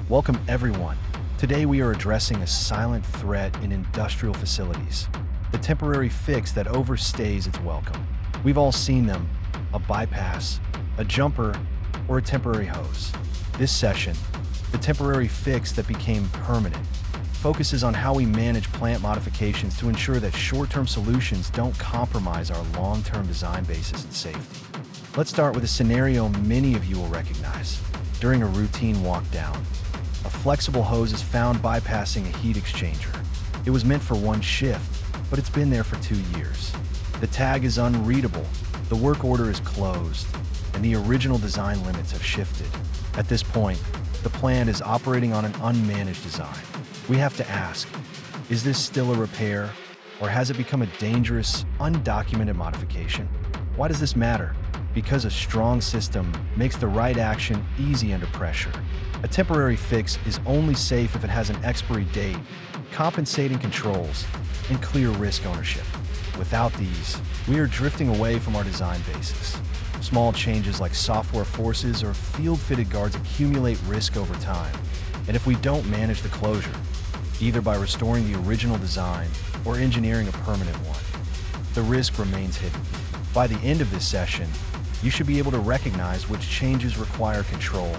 Welcome everyone. Today we are addressing a silent threat in industrial facilities, the temporary fix that overstays its welcome. We've all seen them, a bypass, a jumper, or a temporary hose. This session, the temporary fix that became permanent, focuses on how we manage plant modifications to ensure that short-term solutions don't compromise our long-term design basis and safety. Let's start with a scenario many of you will recognize. During a routine walk down, a flexible hose is found bypassing a heat exchanger. It was meant for one shift, but it's been there for 2 years. The tag is unreadable, the work order is closed, and the original design limits have shifted. At this point, the plant is operating on an unmanaged design. We have to ask, is this still a repair, or has it become a dangerous, undocumented modification? Why does this matter? Because a strong system makes the right action easy under pressure. A temporary fix is only safe if it has an expiry date, compensating controls, and clear risk ownership. Without these, we are drifting away from our design basis. Small changes like software forces or field-fitted guards accumulate risk over time. And if we don't manage the closure, either by restoring the original design or engineering a permanent one, the risk remains hidden. By the end of this session, you should be able to recognize which changes require control,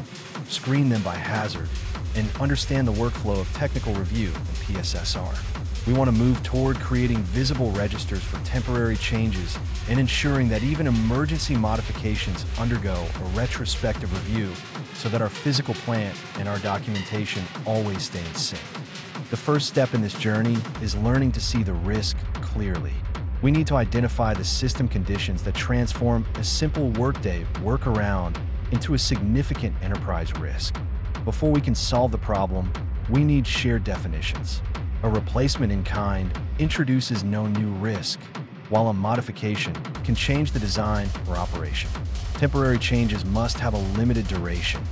screen them by hazard, and understand the workflow of technical review and PSSR. We want to move toward creating visible registers for temporary changes and ensuring that even emergency modifications undergo a retrospective review so that our physical plant and our documentation always stay in sync. The first step in this journey is learning to see the risk clearly. We need to identify the system conditions that transform a simple workday workaround into a significant enterprise risk. Before we can solve the problem, we need shared definitions. A replacement in kind introduces no new risk, while a modification can change the design or operation. Temporary changes must have a limited duration,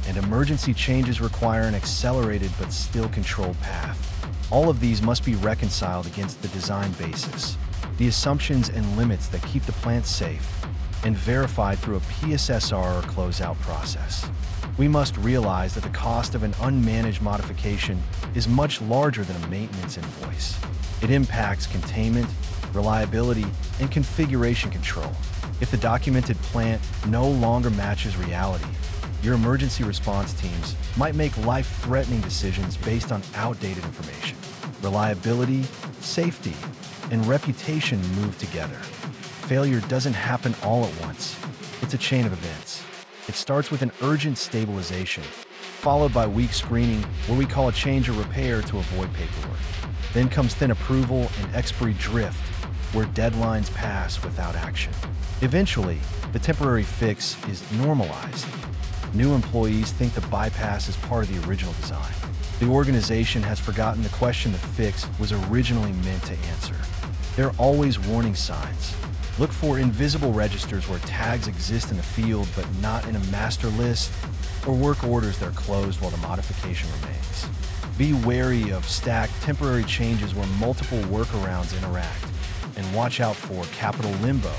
and emergency changes require an accelerated but still controlled path. All of these must be reconciled against the design basis, the assumptions and limits that keep the plant safe, and verified through a PSSR or closeout process. We must realize that the cost of an unmanaged modification is much larger than a maintenance invoice. It impacts containment, reliability, and configuration control. If the documented plant no longer matches reality, your emergency response teams might make life-threatening decisions based on outdated information. Reliability, safety, and reputation move together. Failure doesn't happen all at once. It's a chain of events. It starts with an urgent stabilization, followed by weak screening where we call a change or repair to avoid paperwork. Then comes thin approval and expiry drift, where deadlines pass without action. Eventually, the temporary fix is normalized. New employees think the bypass is part of the original design. The organization has forgotten the question the fix was originally meant to answer. There are always warning signs. Look for invisible registers where tags exist in the field but not in a master list, or work orders that are closed while the modification remains. Be wary of stacked temporary changes where multiple workarounds interact, and watch out for capital limbo,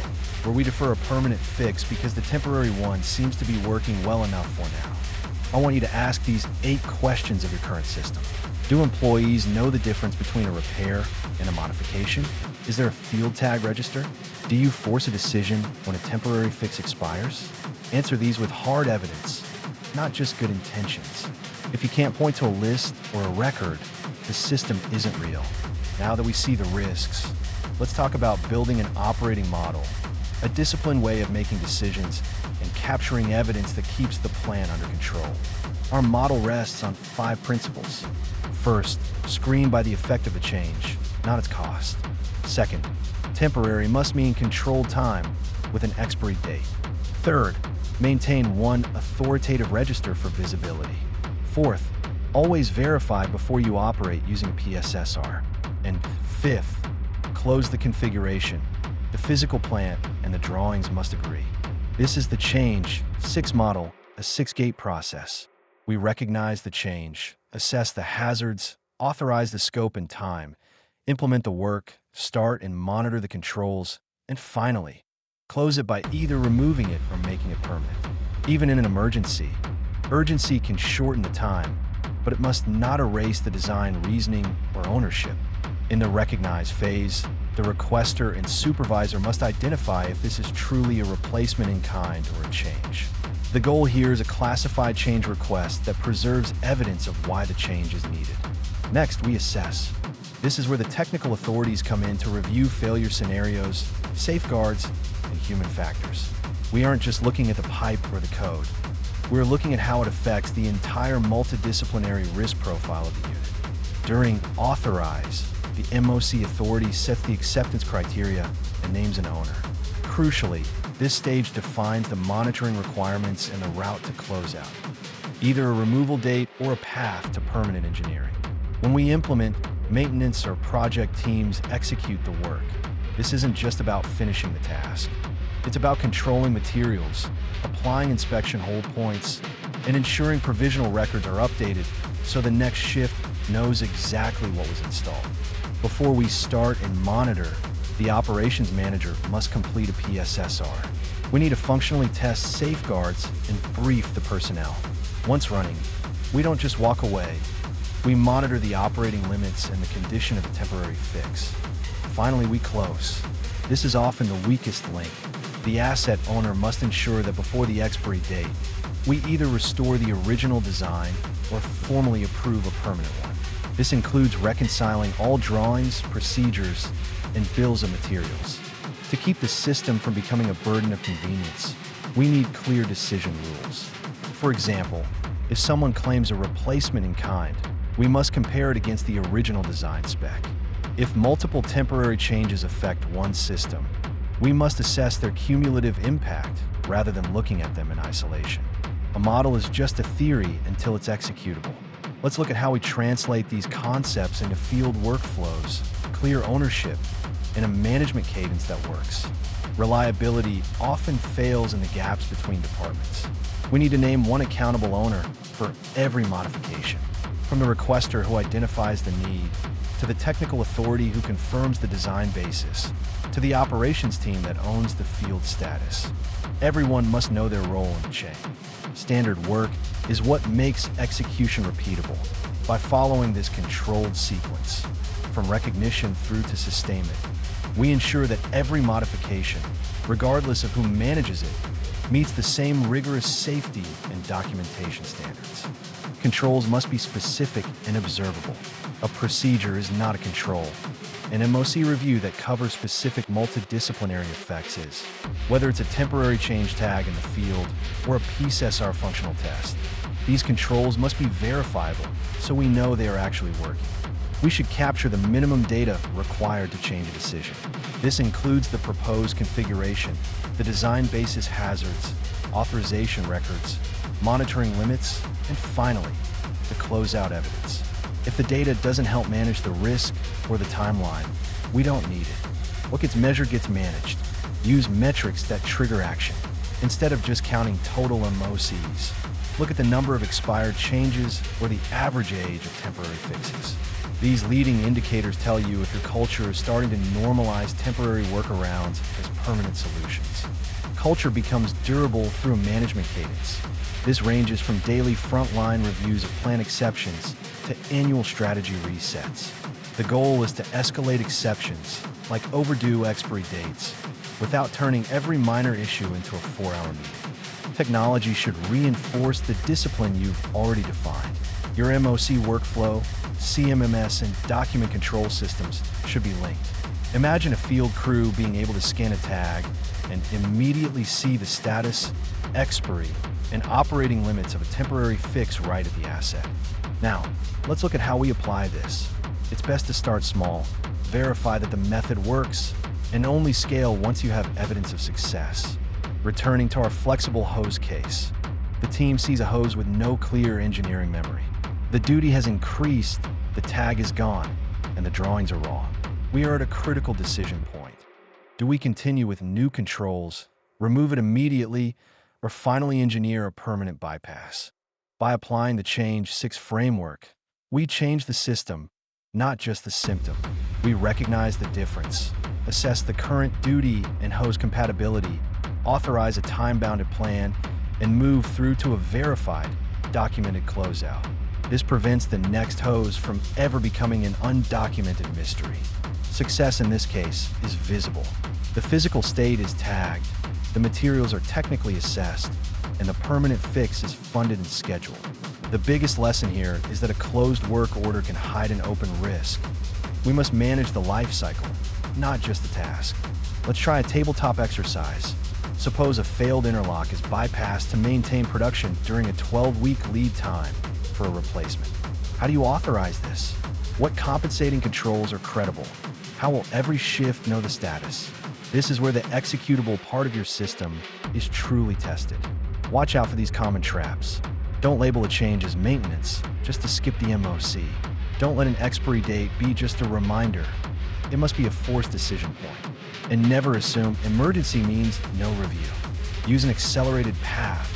where we defer a permanent fix because the temporary one seems to be working well enough for now. I want you to ask these 8 questions of your current system. Do employees know the difference between a repair and a modification? Is there a field tag register? Do you force a decision when a temporary fix expires? Answer these with hard evidence, not just good intentions. If you can't point to a list or a record, the system isn't real. Now that we see the risks, let's talk about building an operating model, a disciplined way of making decisions and capturing evidence that keeps the plan under control. Our model rests on 5 principles. First, screen by the effect of a change, not its cost. Second, temporary must mean controlled time with an expiry date. Third, maintain one authoritative register for visibility. Fourth, always verify before you operate using a PSSR. And fifth, close the configuration. The physical plant and the drawings must agree. This is the change 6 model, a 6-gate process. We recognize the change, assess the hazards, authorize the scope and time, implement the work, start and monitor the controls, and finally, close it by either removing it or making it permanent. Even in an emergency, urgency can shorten the time, but it must not erase the design reasoning or ownership. In the recognize phase, the requester and supervisor must identify if this is truly a replacement in kind or a change. The goal here is a classified change request that preserves evidence of why the change is needed. Next, we assess. This is where the technical authorities come in to review failure scenarios, safeguards, and human factors. We aren't just looking at the pipe or the code. We're looking at how it affects the entire multidisciplinary risk profile of the unit. During authorize, the MOC authority sets the acceptance criteria and names an owner. Crucially, this stage defines the monitoring requirements and the route to closeout, either a removal date or a path to permanent engineering. When we implement, maintenance or project teams execute the work. This isn't just about finishing the task. It's about controlling materials, applying inspection hold points, and ensuring provisional records are updated so the next shift knows exactly what was installed. Before we start and monitor, the operations manager must complete a PSSR. We need to functionally test safeguards and brief the personnel. Once running, we don't just walk away. We monitor the operating limits and the condition of a temporary fix. Finally, we close. This is often the weakest link. The asset owner must ensure that before the expiry date, we either restore the original design or formally approve a permanent one. This includes reconciling all drawings, procedures, and bills of materials. To keep the system from becoming a burden of convenience, we need clear decision rules. For example, if someone claims a replacement in kind, we must compare it against the original design spec. If multiple temporary changes affect one system, we must assess their cumulative impact rather than looking at them in isolation. A model is just a theory until it's executable. Let's look at how we translate these concepts into field workflows, clear ownership, and a management cadence that works. Reliability often fails in the gaps between departments. We need to name one accountable owner for every modification, from the requester who identifies the need, to the technical authority who confirms the design basis, to the operations team that owns the field status. Everyone must know their role in the chain. Standard work is what makes execution repeatable. By following this controlled sequence, from recognition through to sustainment, we ensure that every modification, regardless of who manages it, meets the same rigorous safety and documentation standards. Controls must be specific and observable. A procedure is not a control. An MOC review that covers specific multidisciplinary effects is, whether it's a temporary change tag in the field or a PSSR functional test. These controls must be verifiable so we know they are actually working. We should capture the minimum data required to change a decision. This includes the proposed configuration, the design basis hazards, authorization records, monitoring limits, and finally, the closeout evidence. If the data doesn't help manage the risk or the timeline, we don't need it. What gets measured gets managed. Use metrics that trigger action, instead of just counting total MOCs. Look at the number of expired changes or the average age of temporary fixes. These leading indicators tell you if your culture is starting to normalize temporary workarounds as permanent solutions. Culture becomes durable through a management cadence. This ranges from daily frontline reviews of plan exceptions to annual strategy resets. The goal is to escalate exceptions, like overdue expiry dates, without turning every minor issue into a 4-hour meeting. Technology should reinforce the discipline you've already defined. Your MOC workflow, CMMS, and document control systems should be linked. Imagine a field crew being able to scan a tag and immediately see the status, expiry, and operating limits of a temporary fix right at the asset. Now, let's look at how we apply this. It's best to start small, verify that the method works, and only scale once you have evidence of success. Returning to our flexible hose case, the team sees a hose with no clear engineering memory. The duty has increased, the tag is gone, and the drawings are wrong. We are at a critical decision point. Do we continue with new controls, remove it immediately, or finally engineer a permanent bypass? By applying the Change 6 framework, we change the system, not just the symptom. We recognize the difference, assess the current duty and hose compatibility, authorize a time-bounded plan, and move through to a verified, documented closeout. This prevents the next hose from ever becoming an undocumented mystery. Success in this case is visible. The physical state is tagged, the materials are technically assessed, and the permanent fix is funded and scheduled. The biggest lesson here is that a closed work order can hide an open risk. We must manage the life cycle, not just the task. Let's try a tabletop exercise. Suppose a failed interlock is bypassed to maintain production during a 12-week lead time for a replacement. How do you authorize this? What compensating controls are credible? How will every shift know the status? This is where the executable part of your system is truly tested. Watch out for these common traps. Don't label a change as maintenance just to skip the MOC. Don't let an expiry date be just a reminder. It must be a forced decision point. And never assume emergency means no review. Use an accelerated path,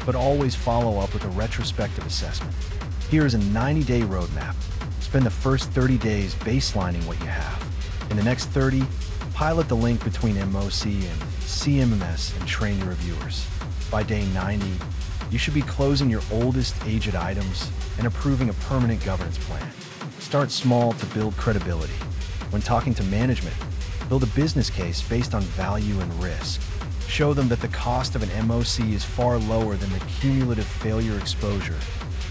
but always follow up with a retrospective assessment. Here is a 90-day roadmap. Spend the first 30 days baselining what you have. In the next 30, pilot the link between MOC and CMMS and train your reviewers. By day 90, you should be closing your oldest aged items and approving a permanent governance plan. Start small to build credibility. When talking to management, build a business case based on value and risk. Show them that the cost of an MOC is far lower than the cumulative failure exposure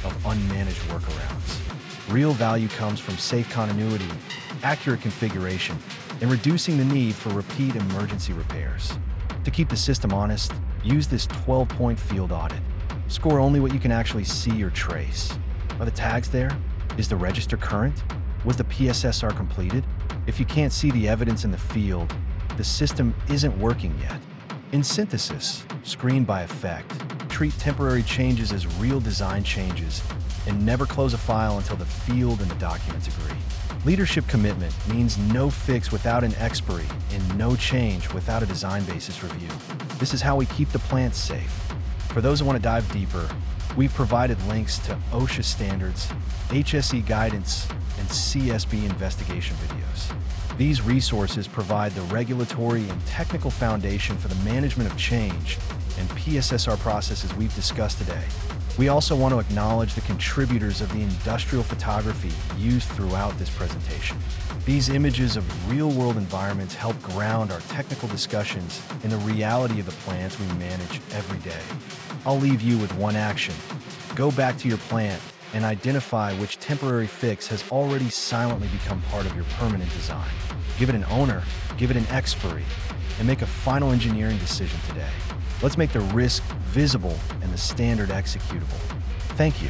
of unmanaged workarounds. Real value comes from safe continuity, accurate configuration, and reducing the need for repeat emergency repairs. To keep the system honest, use this 12-point field audit. Score only what you can actually see or trace. Are the tags there? Is the register current? Was the PSSR completed? If you can't see the evidence in the field, the system isn't working yet. In synthesis, screen by effect, treat temporary changes as real design changes, and never close a file until the field and the documents agree. Leadership commitment means no fix without an expiry and no change without a design basis review. This is how we keep the plant safe. For those who want to dive deeper, we've provided links to OSHA standards, HSE guidance, and CSB investigation videos. These resources provide the regulatory and technical foundation for the management of change and PSSR processes we've discussed today. We also want to acknowledge the contributors of the industrial photography used throughout this presentation. These images of real-world environments help ground our technical discussions in the reality of the plants we manage every day. I'll leave you with one action. Go back to your plant and identify which temporary fix has already silently become part of your permanent design. Give it an owner, give it an expiry, and make a final engineering decision today. Let's make the risk visible and the standard executable. Thank you.